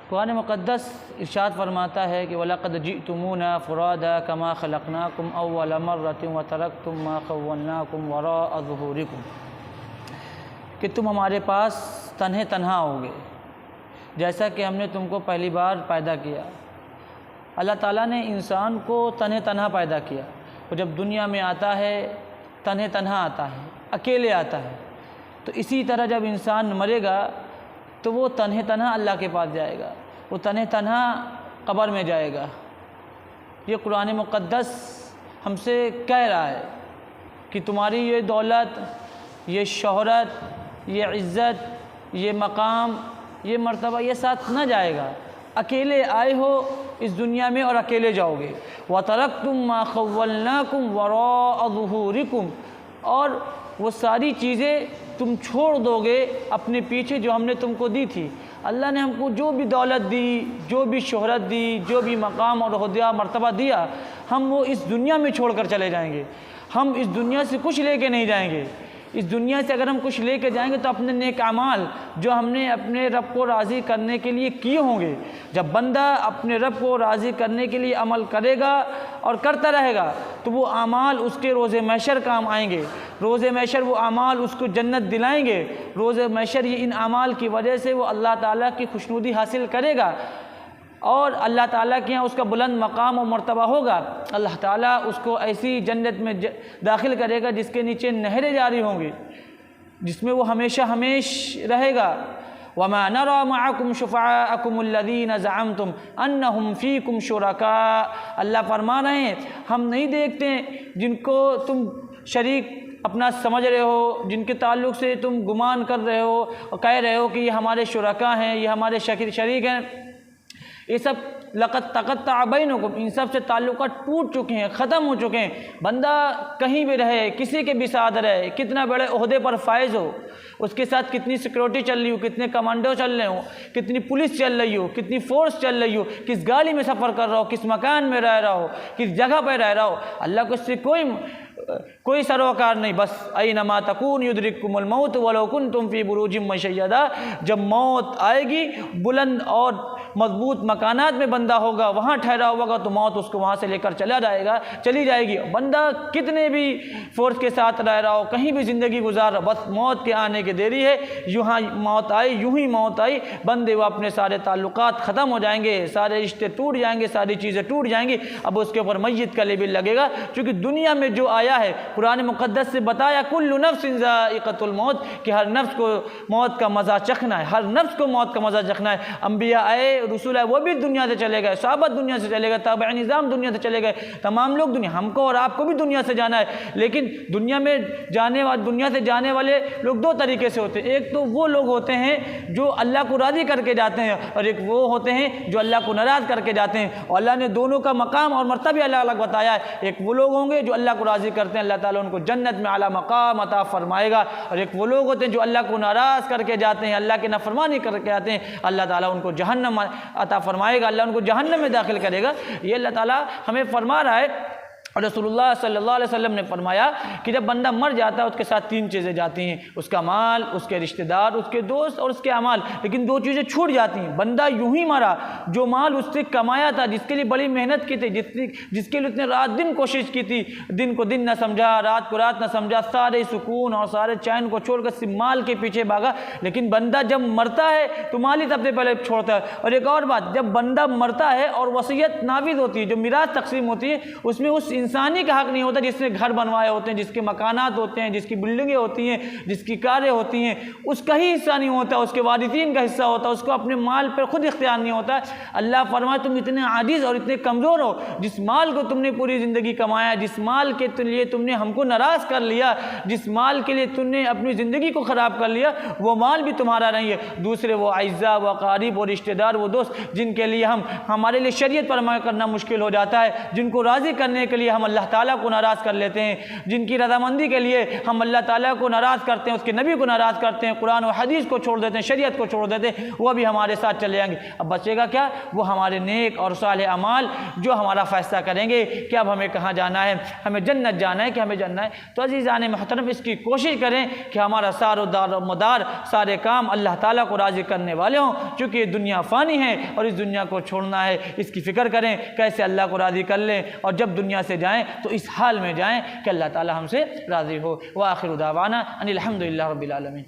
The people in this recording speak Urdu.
قرآن مقدس ارشاد فرماتا ہے کہ وَلَقَدْ جِئْتُمُونَا فُرَادَىٰ كَمَا خَلَقْنَاكُمْ أَوَّلَ مَرَّةٍ وَتَرَكْتُم مَّا خَوَّلْنَاكُمْ وَرَاءَ ظُهُورِكُمْ، کہ تم ہمارے پاس تنہا ہوگے جیسا کہ ہم نے تم کو پہلی بار پیدا کیا۔ اللہ تعالیٰ نے انسان کو تنہا پیدا کیا، وہ جب دنیا میں آتا ہے تنہا آتا ہے، اکیلے آتا ہے، تو اسی طرح جب انسان مرے گا تو وہ تنہا اللہ کے پاس جائے گا، وہ تنہا قبر میں جائے گا۔ یہ قرآن مقدس ہم سے کہہ رہا ہے کہ تمہاری یہ دولت، یہ شہرت، یہ عزت، یہ مقام، یہ مرتبہ یہ ساتھ نہ جائے گا، اکیلے آئے ہو اس دنیا میں اور اکیلے جاؤ گے۔ وَتَرَكْتُم مَّا خَوَّلْنَاكُمْ وَرَاءَ ظُهُورِكُمْ، اور وہ ساری چیزیں تم چھوڑ دو گے اپنے پیچھے جو ہم نے تم کو دی تھی۔ اللہ نے ہم کو جو بھی دولت دی، جو بھی شہرت دی، جو بھی مقام اور عہدہ مرتبہ دیا، ہم وہ اس دنیا میں چھوڑ کر چلے جائیں گے۔ ہم اس دنیا سے کچھ لے کے نہیں جائیں گے۔ اس دنیا سے اگر ہم کچھ لے کے جائیں گے تو اپنے نیک اعمال جو ہم نے اپنے رب کو راضی کرنے کے لیے کیے ہوں گے۔ جب بندہ اپنے رب کو راضی کرنے کے لیے عمل کرے گا اور کرتا رہے گا تو وہ اعمال اس کے روز محشر کام آئیں گے۔ روز محشر وہ اعمال اس کو جنت دلائیں گے۔ روز محشر یہ ان اعمال کی وجہ سے وہ اللہ تعالیٰ کی خوشنودی حاصل کرے گا اور اللہ تعالیٰ کے یہاں اس کا بلند مقام و مرتبہ ہوگا۔ اللہ تعالیٰ اس کو ایسی جنت میں داخل کرے گا جس کے نیچے نہریں جاری ہوں گی، جس میں وہ ہمیشہ رہے گا۔ وَمَا نَرَىٰ مَعَكُمْ شُفَعَاءَكُمُ الَّذِينَ زَعَمْتُمْ أَنَّهُمْ فِيكُمْ شُرَكَاءُ، اللہ فرما رہے ہیں ہم نہیں دیکھتے جن کو تم شریک اپنا سمجھ رہے ہو، جن کے تعلق سے تم گمان کر رہے ہو اور کہہ رہے ہو کہ یہ ہمارے شرکاء ہیں، یہ ہمارے شریک ہیں، یہ سب لقد تقطع بینکم، ان سب سے تعلقات ٹوٹ چکے ہیں، ختم ہو چکے ہیں۔ بندہ کہیں بھی رہے، کسی کے بھی ساتھ رہے، کتنا بڑے عہدے پر فائز ہو، اس کے ساتھ کتنی سیکورٹی چل رہی ہو، کتنے کمانڈو چل رہے ہوں، کتنی پولیس چل رہی ہو، کتنی فورس چل رہی ہو، کس گاڑی میں سفر کر رہا ہو، کس مکان میں رہ رہا ہو، کس جگہ پہ رہ رہا ہو، اللہ کو اس سے کوئی سروکار نہیں۔ بس اینما تکون یدرککم الموت ولو کنتم فی بروج مشیدہ، جب موت آئے گی بلند اور مضبوط مکانات میں بندہ ہوگا، وہاں ٹھہرا ہوگا تو موت اس کو وہاں سے لے کر چلی جائے گی۔ بندہ کتنے بھی فورس کے ساتھ رہ رہا ہو، کہیں بھی زندگی گزار رہا ہو، بس موت کے آنے کی دیری ہے۔ یوں ہی موت آئی بندے وہ اپنے سارے تعلقات ختم ہو جائیں گے، سارے رشتے ٹوٹ جائیں گے، ساری چیزیں ٹوٹ جائیں گی۔ اب اس کے اوپر میت کا لیبل لگے گا، چونکہ دنیا میں جو آیا ہے قرآن مقدس سے بتایا کل نفس ذائقۃ الموت، کہ ہر نفس کو موت کا مزہ چکھنا ہے، ہر نفس کو موت کا مزہ چکھنا ہے۔ انبیاء آئے، رسول آئے، وہ بھی دنیا سے چلے گئے، صحابہ دنیا سے چلے گئے، تابع نظام دنیا سے چلے گئے، تمام لوگ دنیا، ہم کو اور آپ کو بھی دنیا سے جانا ہے۔ لیکن دنیا سے جانے والے لوگ دو طریقے سے ہوتے ہیں، ایک تو وہ لوگ ہوتے ہیں جو اللہ کو راضی کر کے جاتے ہیں، اور ایک وہ ہوتے ہیں جو اللہ کو ناراض کر کے جاتے ہیں، اور اللہ نے دونوں کا مقام اور مرتبہ الگ الگ بتایا ہے۔ ایک وہ لوگ ہوں گے جو اللہ کو راضی کرتے ہیں، اللہ تعالیٰ ان کو جنت میں اعلیٰ مقام عطا فرمائے گا، اور ایک وہ لوگ ہوتے ہیں جو اللہ کو ناراض کر کے جاتے ہیں، اللہ کی نافرمانی کر کے آتے ہیں، اللہ تعالیٰ ان کو جہنم عطا فرمائے گا، اللہ ان کو جہنم میں داخل کرے گا۔ یہ اللہ تعالیٰ ہمیں فرما رہا ہے۔ اور رسول اللہ صلی اللہ علیہ وسلم نے فرمایا کہ جب بندہ مر جاتا ہے اس کے ساتھ تین چیزیں جاتی ہیں، اس کا مال، اس کے رشتہ دار، اس کے دوست اور اس کے اعمال، لیکن دو چیزیں چھوٹ جاتی ہیں۔ بندہ یوں ہی مرا جو مال اس سے کمایا تھا، جس کے لیے بڑی محنت کی تھی، جس کے لیے اس نے رات دن کوشش کی تھی، دن کو دن نہ سمجھا، رات کو رات نہ سمجھا، سارے سکون اور سارے چین کو چھوڑ کر صرف مال کے پیچھے بھاگا۔ لیکن بندہ جب مرتا ہے تو مال ہی سب سے پہلے چھوڑتا ہے۔ اور ایک اور بات، جب بندہ مرتا ہے اور وصیت نافذ ہوتی ہے، جو میراث تقسیم ہوتی ہے، اس میں اس انسانی کا حق نہیں ہوتا جس نے گھر بنوائے ہوتے ہیں، جس کے مکانات ہوتے ہیں، جس کی بلڈنگیں ہوتی ہیں، جس کی کاریں ہوتی ہیں، اس کا ہی حصہ نہیں ہوتا، اس کے وارثین کا حصہ ہوتا، اس کو اپنے مال پر خود اختیار نہیں ہوتا۔ اللہ فرمائے تم اتنے عاجز اور اتنے کمزور ہو، جس مال کو تم نے پوری زندگی کمایا، جس مال کے لیے تم نے ہم کو ناراض کر لیا، جس مال کے لیے تم نے اپنی زندگی کو خراب کر لیا، وہ مال بھی تمہارا نہیں ہے۔ دوسرے وہ اعزاء، وہ اقارب، وہ رشتہ دار، وہ دوست جن کے لیے ہمارے لیے شریعت پر عمل کرنا مشکل ہو جاتا ہے، جن کو راضی کرنے کے لیے ہم اللہ تعالیٰ کو ناراض کر لیتے ہیں، جن کی رضامندی کے لیے ہم اللہ تعالیٰ کو ناراض کرتے ہیں، اس کے نبی کو ناراض کرتے ہیں، قرآن و حدیث کو چھوڑ دیتے ہیں، شریعت کو چھوڑ دیتے ہیں، وہ بھی ہمارے ساتھ چلے جائیں گے۔ اب بچے گا کیا؟ وہ ہمارے نیک اور صالح اعمال جو ہمارا فیصلہ کریں گے کہ اب ہمیں کہاں جانا ہے، ہمیں جنت جانا ہے کہ ہمیں جانا ہے۔ تو عزیزان محترم، اس کی کوشش کریں کہ ہمارا سار و دار و مدار سارے کام اللہ تعالیٰ کو راضی کرنے والے ہوں، چونکہ یہ دنیا فانی ہے اور اس دنیا کو چھوڑنا ہے۔ اس کی فکر کریں کیسے اللہ کو راضی کر لیں، اور جب دنیا سے جائیں تو اس حال میں جائیں کہ اللہ تعالیٰ ہم سے راضی ہو۔ وآخر دعوانا ان الحمد للہ رب العالمین۔